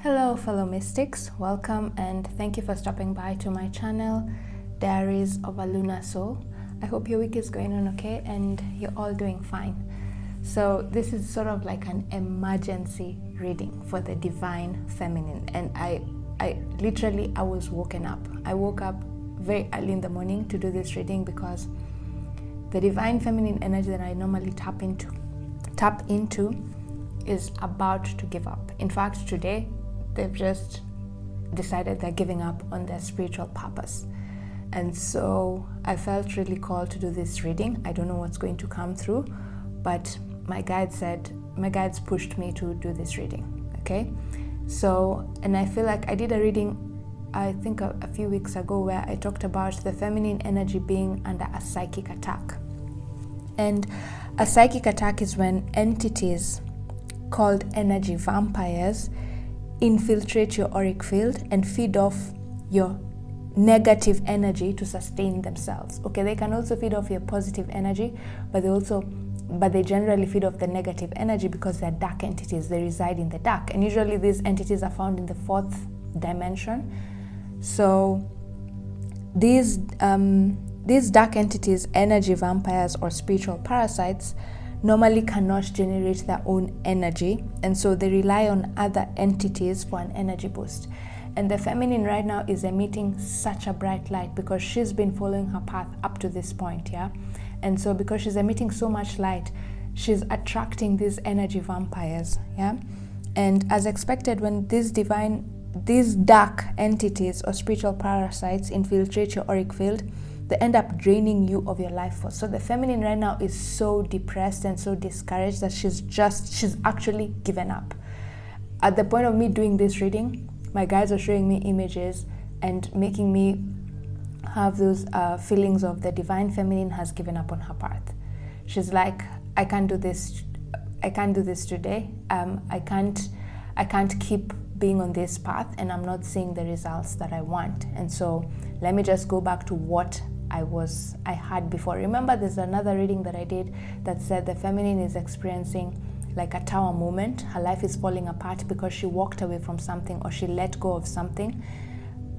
Hello fellow mystics, welcome and thank you for stopping by to my channel, Diaries of a Lunar Soul. I hope your week is going on okay and you're all doing fine. So this is sort of like an emergency reading for the divine feminine, and I was woken up. I woke up very early in the morning to do this reading because the divine feminine energy that I normally tap into is about to give up. In fact, today they've just decided they're giving up on their spiritual purpose. And so I felt really called to do this reading. I don't know what's going to come through, but my guides pushed me to do this reading, okay? So, and I feel like I did a reading, I think a few weeks ago, where I talked about the feminine energy being under a psychic attack. And a psychic attack is when entities called energy vampires infiltrate your auric field and feed off your negative energy to sustain themselves. Okay, they can also feed off your positive energy, but they generally feed off the negative energy because they're dark entities. They reside in the dark, and usually these entities are found in the fourth dimension. So these dark entities, energy vampires or spiritual parasites, normally cannot generate their own energy, and so they rely on other entities for an energy boost. And the feminine right now is emitting such a bright light because she's been following her path up to this point, yeah? And so because she's emitting so much light, she's attracting these energy vampires, yeah? And as expected, when these dark entities or spiritual parasites infiltrate your auric field, they end up draining you of your life force. So the feminine right now is so depressed and so discouraged that she's actually given up. At the point of me doing this reading, my guides are showing me images and making me have those feelings of the divine feminine has given up on her path. She's like, I can't do this today. I can't keep being on this path, and I'm not seeing the results that I want. And so let me just go back to what I had before. Remember, there's another reading that I did that said the feminine is experiencing like a tower moment. Her life is falling apart because she walked away from something, or she let go of something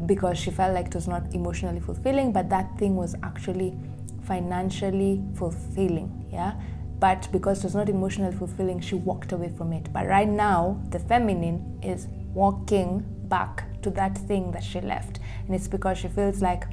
because she felt like it was not emotionally fulfilling, but that thing was actually financially fulfilling, yeah? But because it was not emotionally fulfilling, she walked away from it. But right now, the feminine is walking back to that thing that she left. And it's because she feels like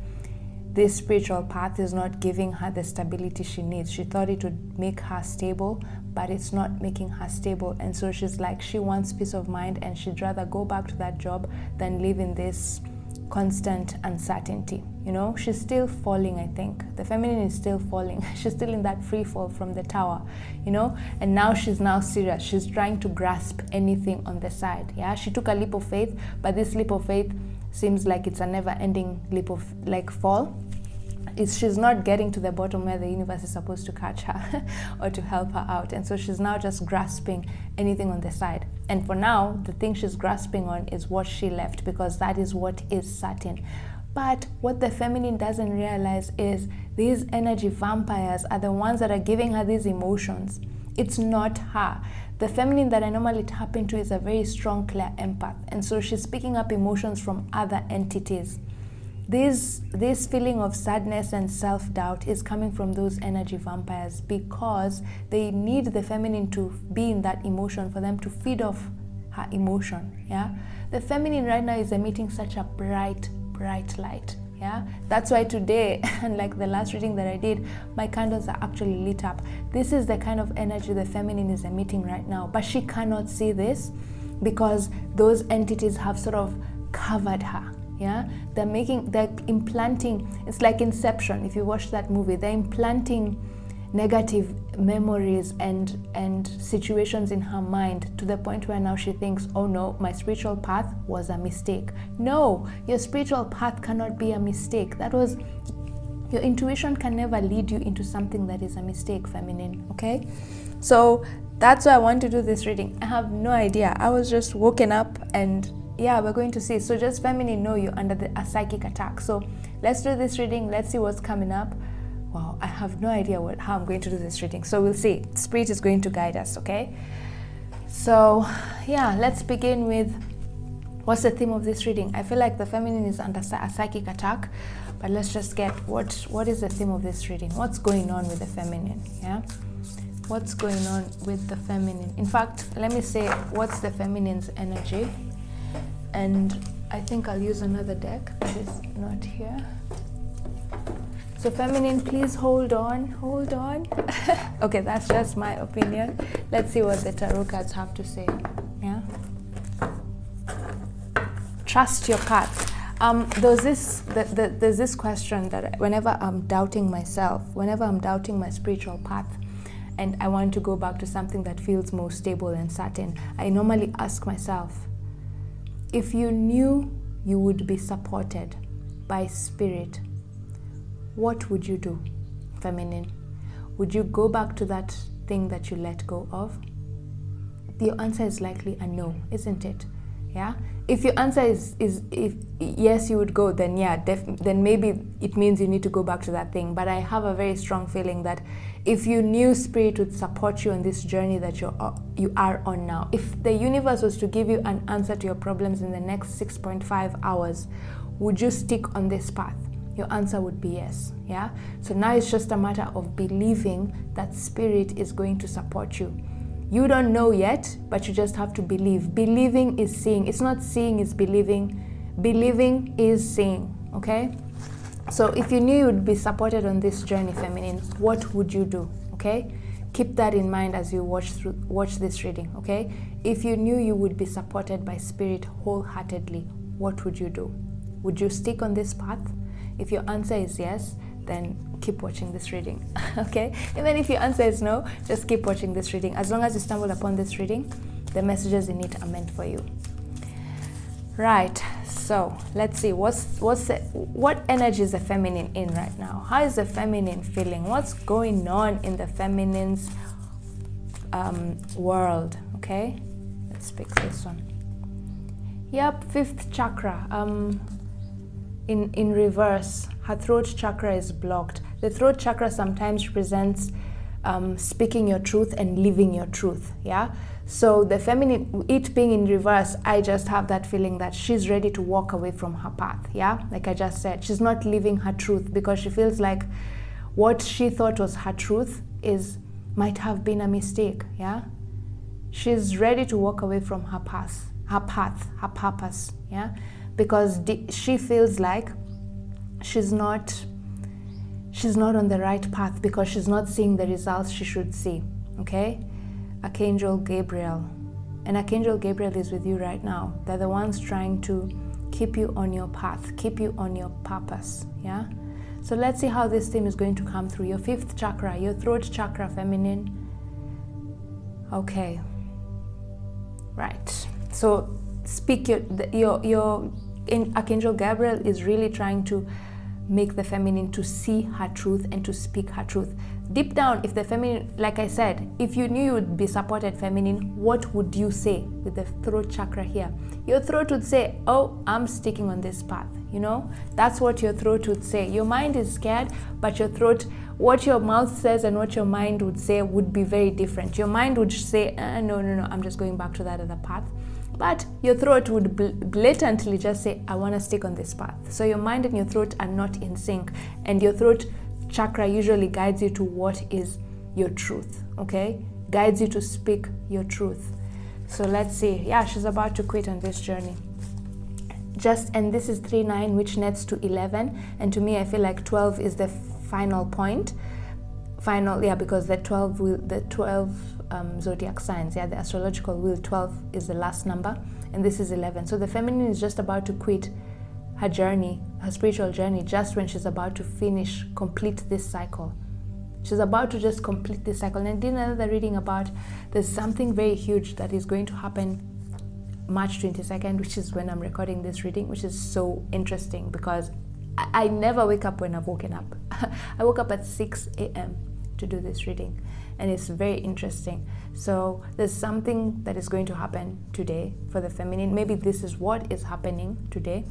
this spiritual path is not giving her the stability she needs. She thought it would make her stable, but it's not making her stable. And so she's like, she wants peace of mind, and she'd rather go back to that job than live in this constant uncertainty. You know, she's still falling, I think. The feminine is still falling. She's still in that free fall from the tower, you know, and now she's serious. She's trying to grasp anything on the side, yeah? She took a leap of faith, but this leap of faith seems like it's a never-ending leap of fall. She's not getting to the bottom where the universe is supposed to catch her or to help her out. And so she's now just grasping anything on the side. And for now, the thing she's grasping on is what she left, because that is what is certain. But what the feminine doesn't realize is these energy vampires are the ones that are giving her these emotions. It's not her. The feminine that I normally tap into is a very strong, clear empath. And so she's picking up emotions from other entities. This feeling of sadness and self-doubt is coming from those energy vampires because they need the feminine to be in that emotion for them to feed off her emotion, yeah? The feminine right now is emitting such a bright light, yeah? That's why today, unlike the last reading that I did, my candles are actually lit up. This is the kind of energy the feminine is emitting right now, but she cannot see this because those entities have sort of covered her. Yeah, they're implanting, it's like Inception. If you watch that movie, they're implanting negative memories and situations in her mind to the point where now she thinks, oh no, my spiritual path was a mistake. No, your spiritual path cannot be a mistake. Your intuition can never lead you into something that is a mistake, feminine, okay? So that's why I want to do this reading. I have no idea. I was just woken up and yeah, we're going to see. So just feminine, know you're under a psychic attack. So let's do this reading. Let's see what's coming up. Wow, I have no idea how I'm going to do this reading. So we'll see. Spirit is going to guide us, okay? So yeah, let's begin with What's the theme of this reading? I feel like the feminine is under a psychic attack, but let's just get what is the theme of this reading? What's going on with the feminine? Yeah, what's going on with the feminine? In fact, let me say what's the feminine's energy, and I think I'll use another deck that is not here. So feminine, please hold on. Okay, that's just my opinion. Let's see what the tarot cards have to say. Yeah. Trust your path. There's this question that whenever I'm doubting myself, whenever I'm doubting my spiritual path, and I want to go back to something that feels more stable and certain, I normally ask myself, if you knew you would be supported by spirit, what would you do, feminine? Would you go back to that thing that you let go of? Your answer is likely a no, isn't it? Yeah. If your answer is if yes, you would go, then yeah, then maybe it means you need to go back to that thing. But I have a very strong feeling that if you knew spirit would support you on this journey that you are on now, if the universe was to give you an answer to your problems in the next 6.5 hours, would you stick on this path? Your answer would be yes. Yeah. So now it's just a matter of believing that spirit is going to support you. You don't know yet, but you just have to believe. Believing is seeing. It's not seeing, it's believing. Believing is seeing, okay? So if you knew you would be supported on this journey, feminine, what would you do, okay? Keep that in mind as you watch this reading, okay? If you knew you would be supported by spirit wholeheartedly, what would you do? Would you stick on this path? If your answer is yes, then keep watching this reading, okay? Even if your answer is no, just keep watching this reading. As long as you stumble upon this reading, the messages in it are meant for you. Right, so let's see, what energy is the feminine in right now? How is the feminine feeling? What's going on in the feminine's world, okay? Let's pick this one. Yep, 5th chakra. In reverse, her throat chakra is blocked. The throat chakra sometimes represents speaking your truth and living your truth, yeah? So the feminine, it being in reverse, I just have that feeling that she's ready to walk away from her path, yeah? Like I just said, she's not living her truth because she feels like what she thought was her truth might have been a mistake, yeah? She's ready to walk away from her path, her purpose, yeah? Because she feels like she's not on the right path because she's not seeing the results she should see, okay? Archangel Gabriel. And Archangel Gabriel is with you right now. They're the ones trying to keep you on your path, keep you on your purpose, yeah? So let's see how this theme is going to come through. Your 5th chakra, your throat chakra, feminine. Okay. Right. So speak Archangel Gabriel is really trying to make the feminine to see her truth and to speak her truth. Deep down, if the feminine, like I said, if you knew you would be supported, feminine, what would you say with the throat chakra here? Your throat would say, oh, I'm sticking on this path, you know? That's what your throat would say. Your mind is scared, but your throat, what your mouth says and what your mind would say would be very different. Your mind would say, no, I'm just going back to that other path. But your throat would blatantly just say, I want to stick on this path. So your mind and your throat are not in sync. And your throat chakra usually guides you to what is your truth, okay? Guides you to speak your truth. So let's see. Yeah, she's about to quit on this journey. And this is 3-9, which nets to 11. And to me, I feel like 12 is the final point. Because the 12 zodiac signs, the astrological wheel, 12 is the last number, and this is 11. So the feminine is just about to quit her journey, her spiritual journey, just when she's about to complete this cycle. She's about to just complete this cycle. And I did another reading about there's something very huge that is going to happen March 22nd, which is when I'm recording this reading, which is so interesting because I never wake up when I've woken up. I woke up at 6 a.m. to do this reading, and it's very interesting. So there's something that is going to happen today for the feminine. Maybe this is what is happening today.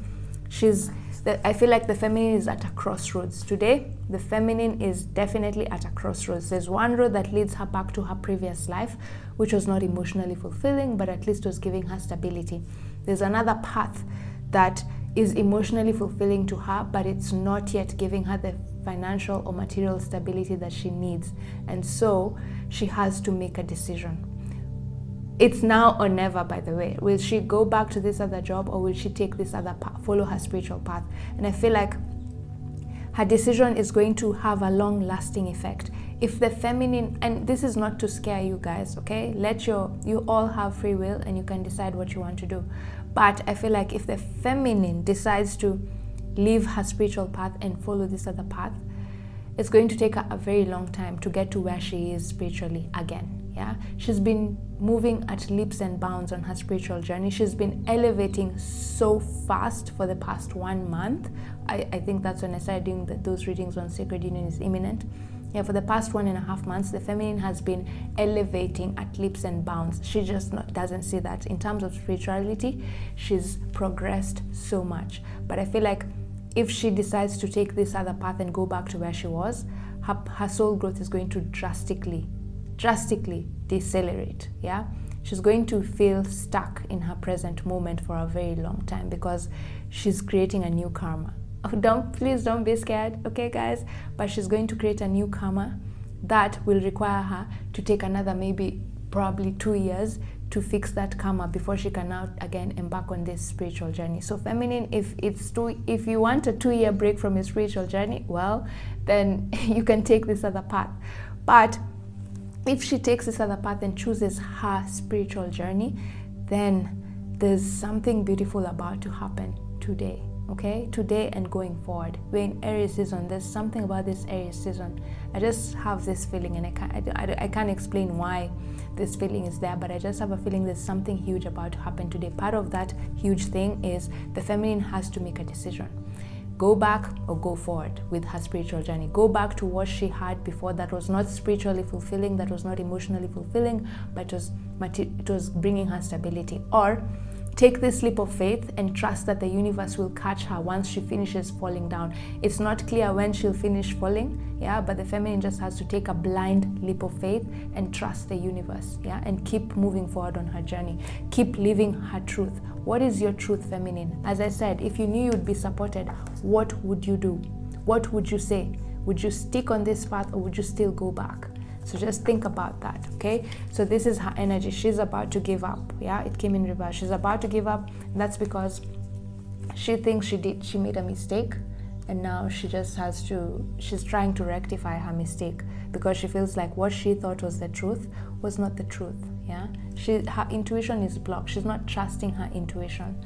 I feel like the feminine is at a crossroads today. The feminine is definitely at a crossroads. There's one road that leads her back to her previous life, which was not emotionally fulfilling, but at least was giving her stability. There's another path that is emotionally fulfilling to her, but it's not yet giving her the financial or material stability that she needs. And so she has to make a decision. It's now or never, by the way. Will she go back to this other job, or will she take this other path, follow her spiritual path? And I feel like her decision is going to have a long-lasting effect. If the feminine, and this is not to scare you guys, okay? You all have free will and you can decide what you want to do. But I feel like if the feminine decides to leave her spiritual path and follow this other path, it's going to take her a very long time to get to where she is spiritually again. Yeah, she's been moving at leaps and bounds on her spiritual journey. She's been elevating so fast for the past 1 month. I think that's when I started doing those readings on Sacred Union is Imminent. Yeah, for the past 1.5 months, the feminine has been elevating at leaps and bounds. She just doesn't see that. In terms of spirituality, she's progressed so much. But I feel like if she decides to take this other path and go back to where she was, her soul growth is going to drastically decelerate. Yeah, she's going to feel stuck in her present moment for a very long time because she's creating a new karma. Please don't be scared, okay guys? But she's going to create a new karma that will require her to take another probably 2 years to fix that karma before she can now again embark on this spiritual journey. So feminine, if you want a 2-year break from your spiritual journey, well, then you can take this other path. But if she takes this other path and chooses her spiritual journey, then there's something beautiful about to happen today. Okay, today and going forward. We're in Aries season. There's something about this Aries season. I just have this feeling, and I can't explain why this feeling is there, but I just have a feeling there's something huge about to happen today. Part of that huge thing is the feminine has to make a decision. Go back or go forward with her spiritual journey. Go back to what she had before that was not spiritually fulfilling, that was not emotionally fulfilling, but it was bringing her stability. Or take this leap of faith and trust that the universe will catch her once she finishes falling down. It's not clear when she'll finish falling, yeah, but the feminine just has to take a blind leap of faith and trust the universe, yeah, and keep moving forward on her journey. Keep living her truth. What is your truth, feminine? As I said, if you knew you'd be supported, what would you do? What would you say? Would you stick on this path or would you still go back? So just think about that, okay? So this is her energy. She's about to give up, yeah? It came in reverse. She's about to give up. And that's because she thinks she made a mistake, and now she's trying to rectify her mistake because she feels like what she thought was the truth was not the truth, yeah? Her intuition is blocked. She's not trusting her intuition.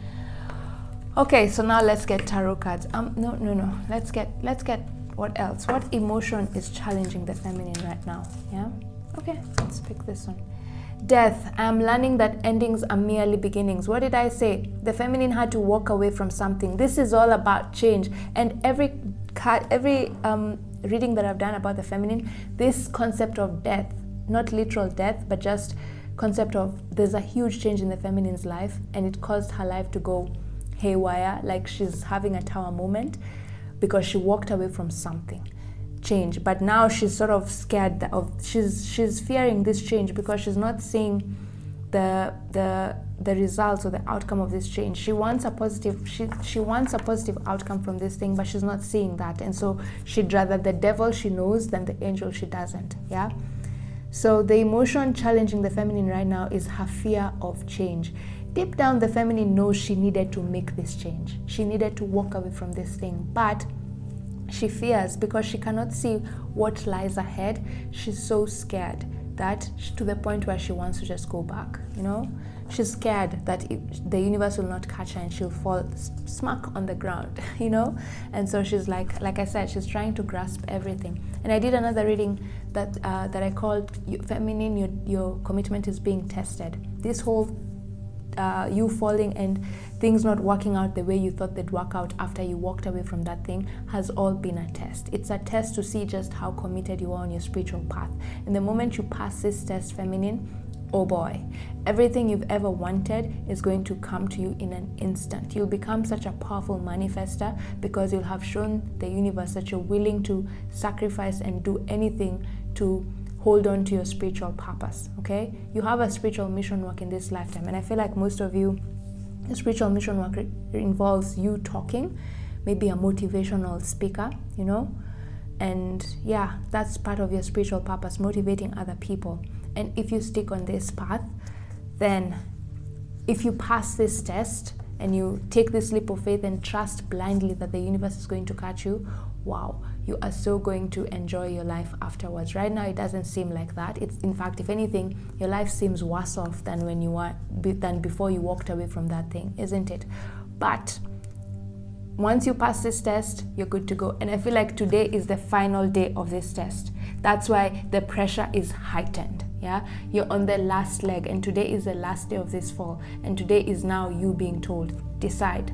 Okay, so now let's get tarot cards. No. Let's get what else? What emotion is challenging the feminine right now? Yeah? Okay, let's pick this one. Death. I am learning that endings are merely beginnings. What did I say? The feminine had to walk away from something. This is all about change. And every reading that I've done about the feminine, this concept of death, not literal death, but just concept of there's a huge change in the feminine's life, and it caused her life to go haywire, like she's having a tower moment, because she walked away from something, change. But now she's sort of scared she's fearing this change because she's not seeing the results or the outcome of this change. She wants a positive outcome from this thing, but she's not seeing that, and so she'd rather the devil she knows than the angel she doesn't. Yeah. So the emotion challenging the feminine right now is her fear of change. Deep down, the feminine knows she needed to make this change. She needed to walk away from this thing, but she fears because she cannot see what lies ahead. She's so scared that to the point where she wants to just go back, you know? She's scared that the universe will not catch her and she'll fall smack on the ground, you know? And so she's like I said, she's trying to grasp everything. And I did another reading that I called Feminine, your commitment is being tested. This whole you falling and things not working out the way you thought they'd work out after you walked away from that thing has all been a test. It's a test to see just how committed you are on your spiritual path. And the moment you pass this test, feminine, oh boy, everything you've ever wanted is going to come to you in an instant. You'll become such a powerful manifester because you'll have shown the universe that you're willing to sacrifice and do anything to hold on to your spiritual purpose, okay? You have a spiritual mission work in this lifetime, and I feel like most of you The spiritual mission work involves you talking, maybe a motivational speaker, you know, and yeah, that's part of your spiritual purpose, motivating other people. And if you stick on this path, then if you pass this test and you take this leap of faith and trust blindly that the universe is going to catch you, wow, you are so going to enjoy your life afterwards. Right now, it doesn't seem like that. It's, in fact, if anything, your life seems worse off than when you were, than before you walked away from that thing, isn't it? But once you pass this test, you're good to go. And I feel like today is the final day of this test. That's why the pressure is heightened. Yeah, you're on the last leg, and today is the last day of this fall. And today is now you being told, decide,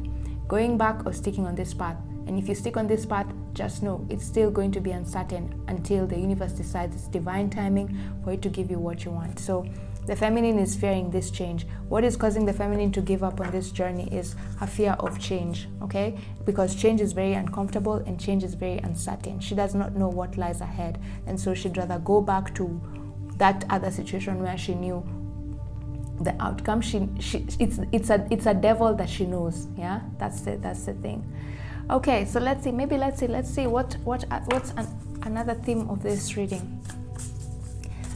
going back or sticking on this path. And if you stick on this path, just know it's still going to be uncertain until the universe decides it's divine timing for it to give you what you want. So the feminine is fearing this change. What is causing the feminine to give up on this journey is her fear of change, okay? Because change is very uncomfortable and change is very uncertain. She does not know what lies ahead. And so she'd rather go back to that other situation where she knew the outcome. It's a devil that she knows. Yeah, that's the thing. Okay, so let's see what's another theme of this reading.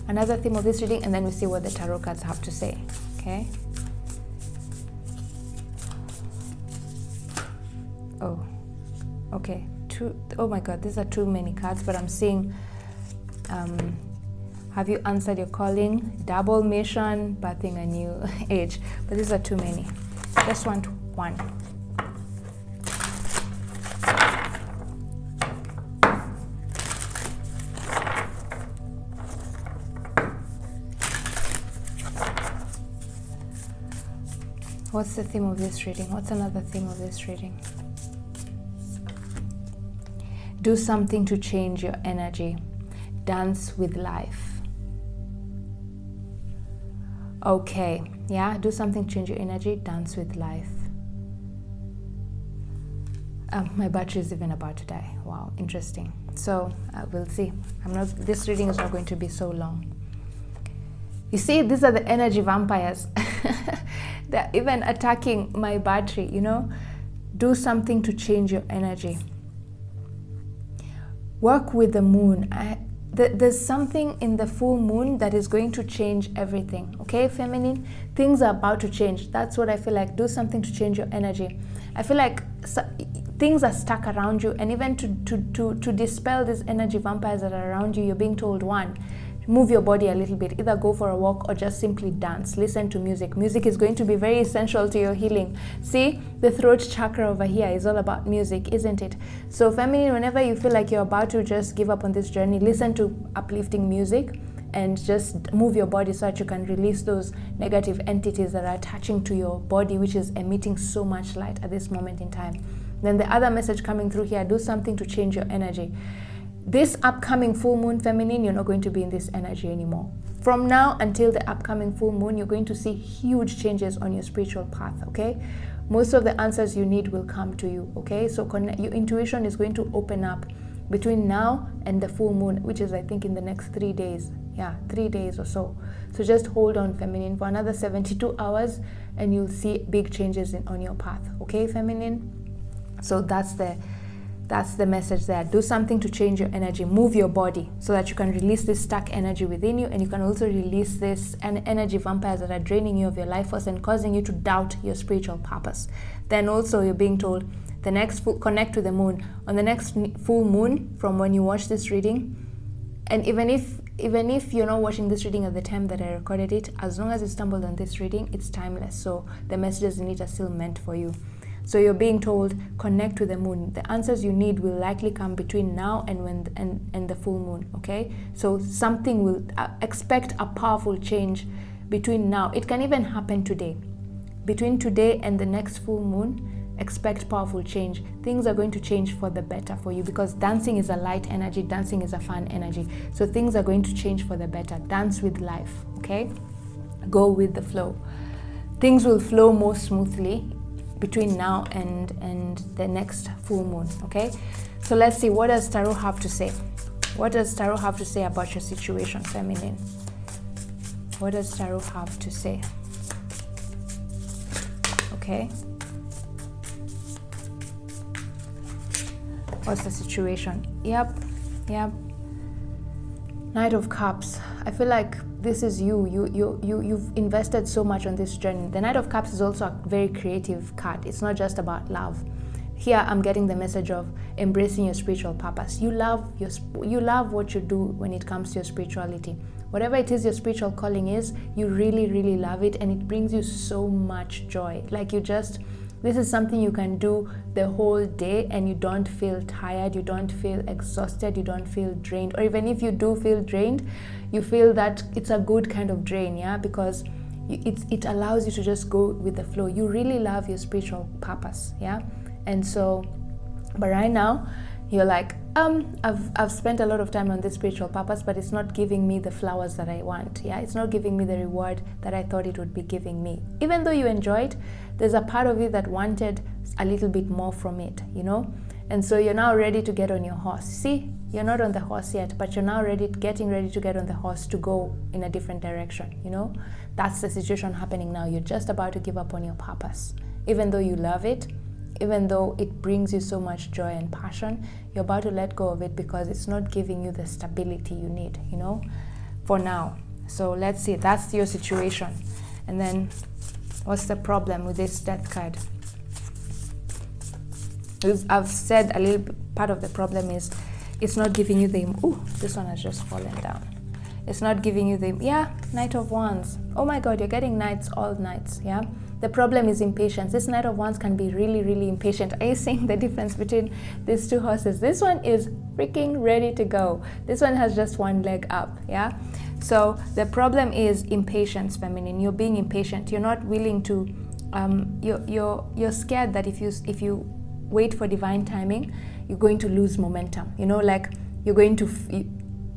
Another theme of this reading, and then we see what the tarot cards have to say. Okay. Oh, okay. Oh my God, these are too many cards, but I'm seeing. Have you answered your calling? Double mission, birthing a new age. But these are too many. Just want one. What's the theme of this reading? What's another theme of this reading? Do something to change your energy. Dance with life. Okay, yeah, do something to change your energy, dance with life. My battery is even about to die. Wow, interesting. So we'll see. This reading is not going to be so long. You see, these are the energy vampires. They're even attacking my battery, you know. Do something to change your energy. Work with the moon. There's something in the full moon that is going to change everything, okay, feminine? Things are about to change. That's what I feel like. Do something to change your energy. I feel like things are stuck around you, and even to dispel these energy vampires that are around you, you're being told, one, move your body a little bit, either go for a walk or just simply dance, listen to music. Music is going to be very essential to your healing. See, the throat chakra over here is all about music, isn't it? So feminine, whenever you feel like you're about to just give up on this journey, listen to uplifting music and just move your body so that you can release those negative entities that are attaching to your body, which is emitting so much light at this moment in time. Then the other message coming through here, do something to change your energy. This upcoming full moon, feminine, you're not going to be in this energy anymore. From now until the upcoming full moon, you're going to see huge changes on your spiritual path, okay? Most of the answers you need will come to you, okay? So your intuition is going to open up between now and the full moon, which is, I think, in the next 3 days. Yeah, 3 days or so. So just hold on, feminine, for another 72 hours, and you'll see big changes on your path, okay, feminine? So that's the message there. Do something to change your energy. Move your body so that you can release this stuck energy within you, and you can also release this energy vampires that are draining you of your life force and causing you to doubt your spiritual purpose. Then also you're being told the next connect to the moon. On the next full moon from when you watch this reading, and even if you're not watching this reading at the time that I recorded it, as long as you stumbled on this reading, it's timeless. So the messages in it are still meant for you. So you're being told, connect to the moon. The answers you need will likely come between now and the full moon, okay? So something will, expect a powerful change between now. It can even happen today. Between today and the next full moon, expect powerful change. Things are going to change for the better for you, because dancing is a light energy, dancing is a fun energy. So things are going to change for the better. Dance with life, okay? Go with the flow. Things will flow more smoothly between now and the next full moon, okay? So let's see, what does Tarot have to say? What does Tarot have to say about your situation, feminine? What does Tarot have to say? Okay. What's the situation? Yep. Knight of Cups. I feel like this is you've invested so much on this journey. The Knight of Cups is also a very creative card. It's not just about love. Here I'm getting the message of embracing your spiritual purpose. You love what you do when it comes to your spirituality. Whatever it is your spiritual calling is, you really, really love it, and it brings you so much joy. Like this is something you can do the whole day and you don't feel tired, you don't feel exhausted, you don't feel drained. Or even if you do feel drained, you feel that it's a good kind of drain, yeah? Because it allows you to just go with the flow. You really love your spiritual purpose, yeah? And so, but right now, you're like, I've spent a lot of time on this spiritual purpose, but it's not giving me the flowers that I want, yeah? It's not giving me the reward that I thought it would be giving me. Even though you enjoyed, there's a part of you that wanted a little bit more from it, you know? And so you're now ready to get on your horse. See, you're not on the horse yet, but you're now getting ready to get on the horse to go in a different direction, you know? That's the situation happening now. You're just about to give up on your purpose. Even though you love it, even though it brings you so much joy and passion, you're about to let go of it because it's not giving you the stability you need, you know, for now. So let's see, that's your situation. And then what's the problem with this Death card? I've said a little part of the problem is it's not giving you the, this one has just fallen down. It's not giving you the, Knight of Wands. Oh my God, you're getting knights, all knights, yeah? The problem is impatience. This Knight of Wands can be really, really impatient. Are you seeing the difference between these two horses? This one is freaking ready to go. This one has just one leg up, yeah? So the problem is impatience, feminine. You're being impatient. You're not willing to, you're scared that if you wait for divine timing, you're going to lose momentum. You know, like you're going to,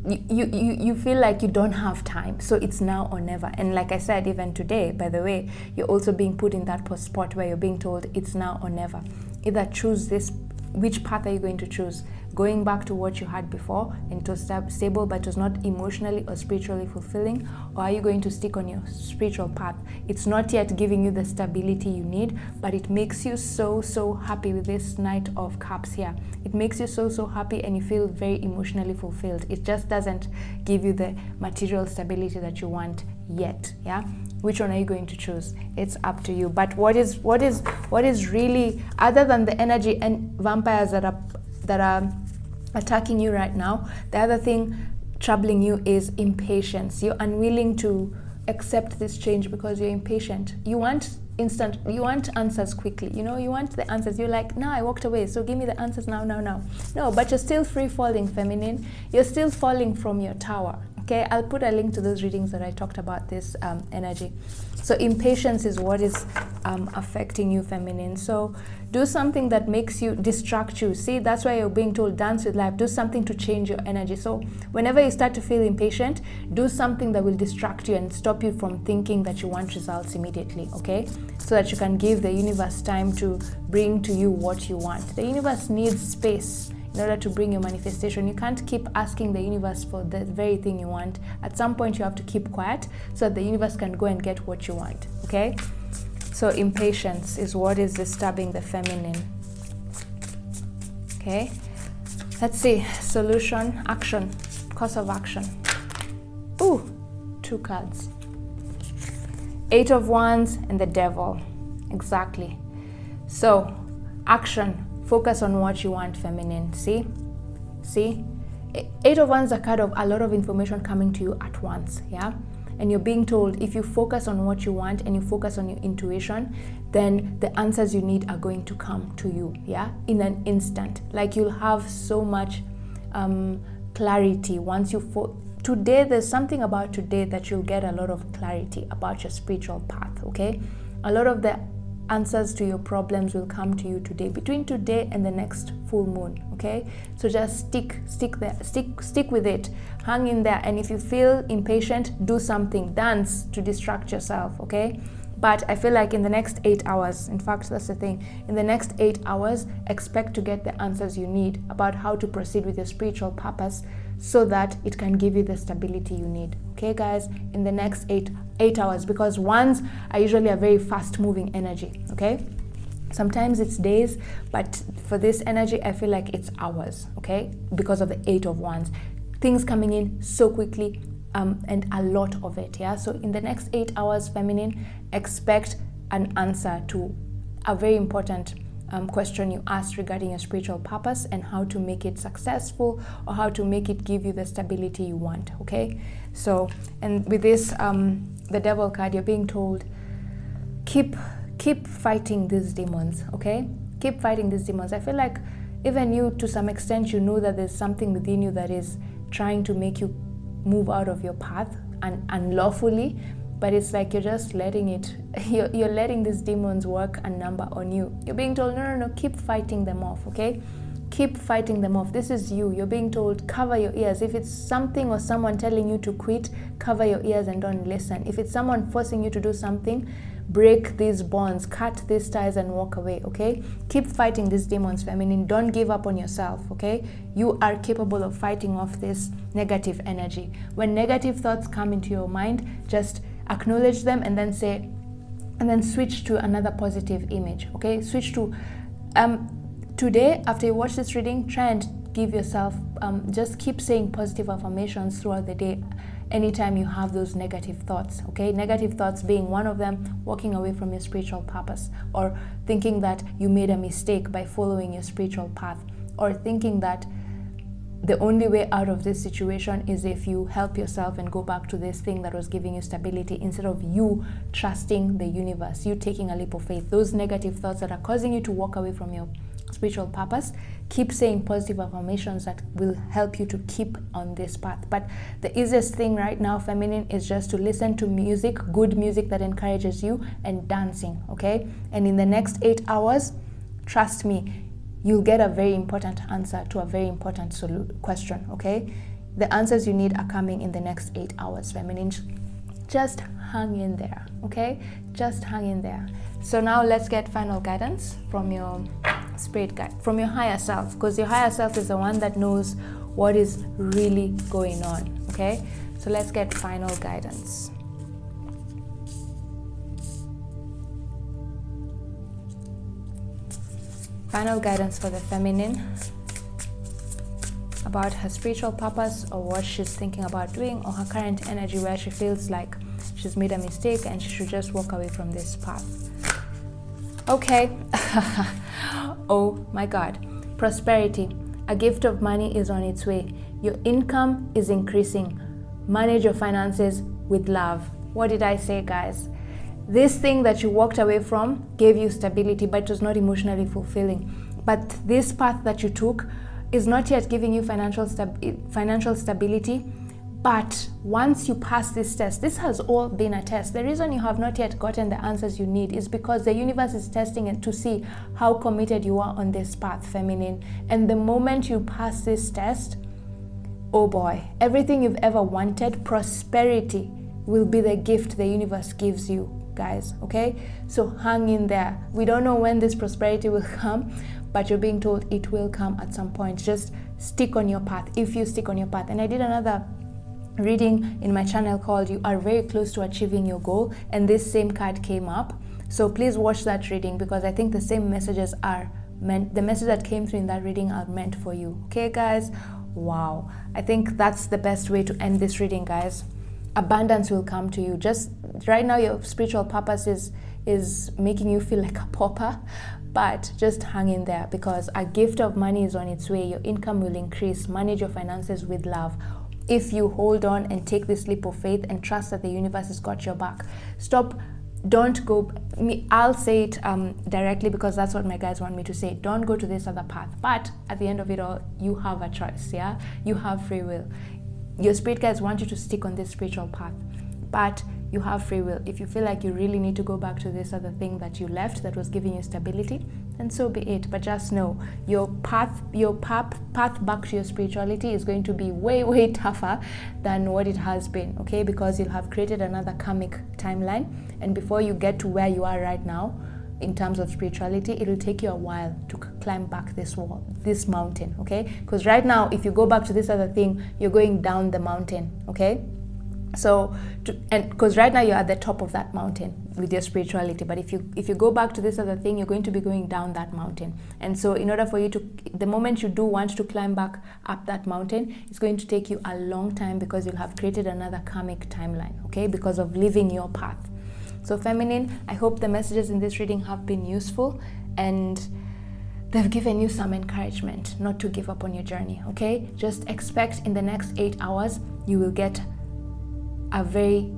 you feel like you don't have time, so it's now or never. And like I said, even today, by the way, you're also being put in that spot where you're being told it's now or never. Either choose this. Which path are you going to choose? Going back to what you had before and it was stable but it was not emotionally or spiritually fulfilling, or are you going to stick on your spiritual path? It's not yet giving you the stability you need, but it makes you so happy with this Knight of Cups here. It makes you so happy and you feel very emotionally fulfilled. It just doesn't give you the material stability that you want yet, yeah? Which one are you going to choose? It's up to you. But what is really, other than the energy and vampires that are attacking you right now, the other thing troubling you is impatience. You're unwilling to accept this change because you're impatient. You want answers quickly, you know, you want the answers. You're like, no, I walked away, so give me the answers now. No, but you're still free falling, feminine. You're still falling from your tower. Okay, I'll put a link to those readings that I talked about this energy. So impatience is what is affecting you, feminine. So do something that makes you distract you. See, that's why you're being told dance with life. Do something to change your energy. So whenever you start to feel impatient, do something that will distract you and stop you from thinking that you want results immediately, okay? So that you can give the universe time to bring to you what you want. The universe needs space in order to bring your manifestation. You can't keep asking the universe for the very thing you want. At some point you have to keep quiet so that the universe can go and get what you want, okay? So impatience is what is disturbing the feminine. Okay, let's see, solution, action, course of action. Ooh, 2 cards. 8 of Wands and the Devil, exactly. So action. Focus on what you want, feminine. See? 8 of Wands is a card of a lot of information coming to you at once, yeah? And you're being told if you focus on what you want and you focus on your intuition, then the answers you need are going to come to you, yeah? In an instant. Like you'll have so much clarity once you... Today, there's something about today that you'll get a lot of clarity about your spiritual path, okay? A lot of the answers to your problems will come to you today, between today and the next full moon, okay? So just stick with it, hang in there. And if you feel impatient, do something, dance to distract yourself, okay? But I feel like in the next 8 hours, in fact, that's the thing, in the next 8 hours, expect to get the answers you need about how to proceed with your spiritual purpose so that it can give you the stability you need, okay guys, in the next eight hours, because ones are usually a very fast moving energy, okay? Sometimes it's days, but for this energy I feel like it's hours, okay, because of the 8 of Wands. Things coming in so quickly, and a lot of it, yeah? So in the next 8 hours, feminine, expect an answer to a very important question you asked regarding your spiritual purpose and how to make it successful, or how to make it give you the stability you want, okay? So, and with this, the Devil card, you're being told, keep fighting these demons, okay? Keep fighting these demons. I feel like even you, to some extent, you know that there's something within you that is trying to make you move out of your path and unlawfully, but it's like you're just letting it, you're letting these demons work a number on you. You're being told, no, keep fighting them off, okay? Keep fighting them off. This is you. You're being told, cover your ears. If it's something or someone telling you to quit, cover your ears and don't listen. If it's someone forcing you to do something, break these bonds, cut these ties and walk away, okay? Keep fighting these demons, feminine. Don't give up on yourself, okay? You are capable of fighting off this negative energy. When negative thoughts come into your mind, just acknowledge them and then say, and then switch to another positive image, okay? Switch to, today, after you watch this reading, try and give yourself, just keep saying positive affirmations throughout the day anytime you have those negative thoughts, okay? Negative thoughts being one of them, walking away from your spiritual purpose, or thinking that you made a mistake by following your spiritual path, or thinking that the only way out of this situation is if you help yourself and go back to this thing that was giving you stability, instead of you trusting the universe, you taking a leap of faith. Those negative thoughts that are causing you to walk away from your spiritual purpose, keep saying positive affirmations that will help you to keep on this path. But the easiest thing right now, feminine, is just to listen to music, good music that encourages you, and dancing, okay? And in the next 8 hours, trust me, you'll get a very important answer to a very important question, okay? The answers you need are coming in the next 8 hours, feminine. Just hang in there, okay? Just hang in there. So now let's get final guidance from your spirit guide, from your higher self, because your higher self is the one that knows what is really going on, okay? So let's get final guidance. Final guidance for the feminine about her spiritual purpose, or what she's thinking about doing, or her current energy where she feels like she's made a mistake and she should just walk away from this path. Okay. Oh my God. Prosperity. A gift of money is on its way. Your income is increasing. Manage your finances with love. What did I say, guys? This thing that you walked away from gave you stability, but it was not emotionally fulfilling. But this path that you took is not yet giving you financial stability. But once you pass this test, this has all been a test. The reason you have not yet gotten the answers you need is because the universe is testing it to see how committed you are on this path, feminine. And the moment you pass this test, oh boy, everything you've ever wanted, prosperity, will be the gift the universe gives you, guys, okay? So hang in there. We don't know when this prosperity will come, but you're being told it will come at some point. Just stick on your path, if you stick on your path. And I did another reading in my channel called "You Are Very Close to Achieving Your Goal," and this same card came up. So please watch that reading, because I think the same messages are meant, the message that came through in that reading are meant for you, okay guys? Wow, I think that's the best way to end this reading, guys. Abundance will come to you. Just right now your spiritual purpose is making you feel like a pauper, but just hang in there, because a gift of money is on its way. Your income will increase. Manage your finances with love. If you hold on and take this leap of faith and trust that the universe has got your back. Don't go, I'll say it directly, because that's what my guys want me to say. Don't go to this other path. But at the end of it all, you have a choice, yeah? You have free will. Your spirit guides want you to stick on this spiritual path, but you have free will. If you feel like you really need to go back to this other thing that you left that was giving you stability, then so be it. But just know your path back to your spirituality is going to be way, way tougher than what it has been, okay? Because you'll have created another karmic timeline, and before you get to where you are right now in terms of spirituality, it'll take you a while to climb back this wall, this mountain, okay? Because right now, if you go back to this other thing, you're going down the mountain, okay? So, and because right now you're at the top of that mountain with your spirituality, but if you go back to this other thing, you're going to be going down that mountain. And so in order for you to, the moment you do want to climb back up that mountain, it's going to take you a long time, because you'll have created another karmic timeline, okay, because of living your path. So feminine, I hope the messages in this reading have been useful and they've given you some encouragement not to give up on your journey, okay? Just expect in the next 8 hours you will get a very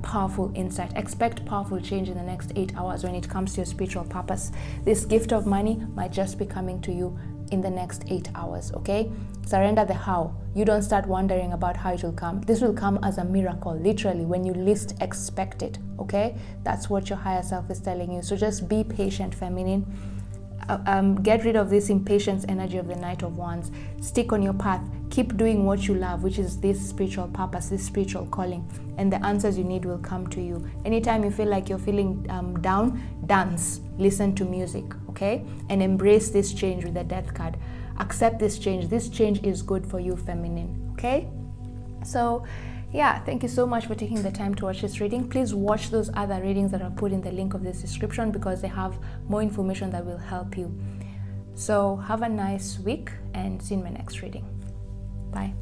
powerful insight. Expect powerful change in the next 8 hours when it comes to your spiritual purpose. This gift of money might just be coming to you in the next 8 hours, okay? Surrender the how. You don't start wondering about how it will come. This will come as a miracle, literally, when you least expect it, okay? That's what your higher self is telling you. So just be patient, feminine. Get rid of this impatience energy of the Knight of Wands. Stick on your path. Keep doing what you love, which is this spiritual purpose, this spiritual calling, and the answers you need will come to you. Anytime you feel like you're feeling down, dance, listen to music, okay? And embrace this change with the Death card. Accept this change. This change is good for you, feminine, okay? So yeah, thank you so much for taking the time to watch this reading. Please watch those other readings that are put in the link of this description, because they have more information that will help you. So have a nice week and see you in my next reading. Bye.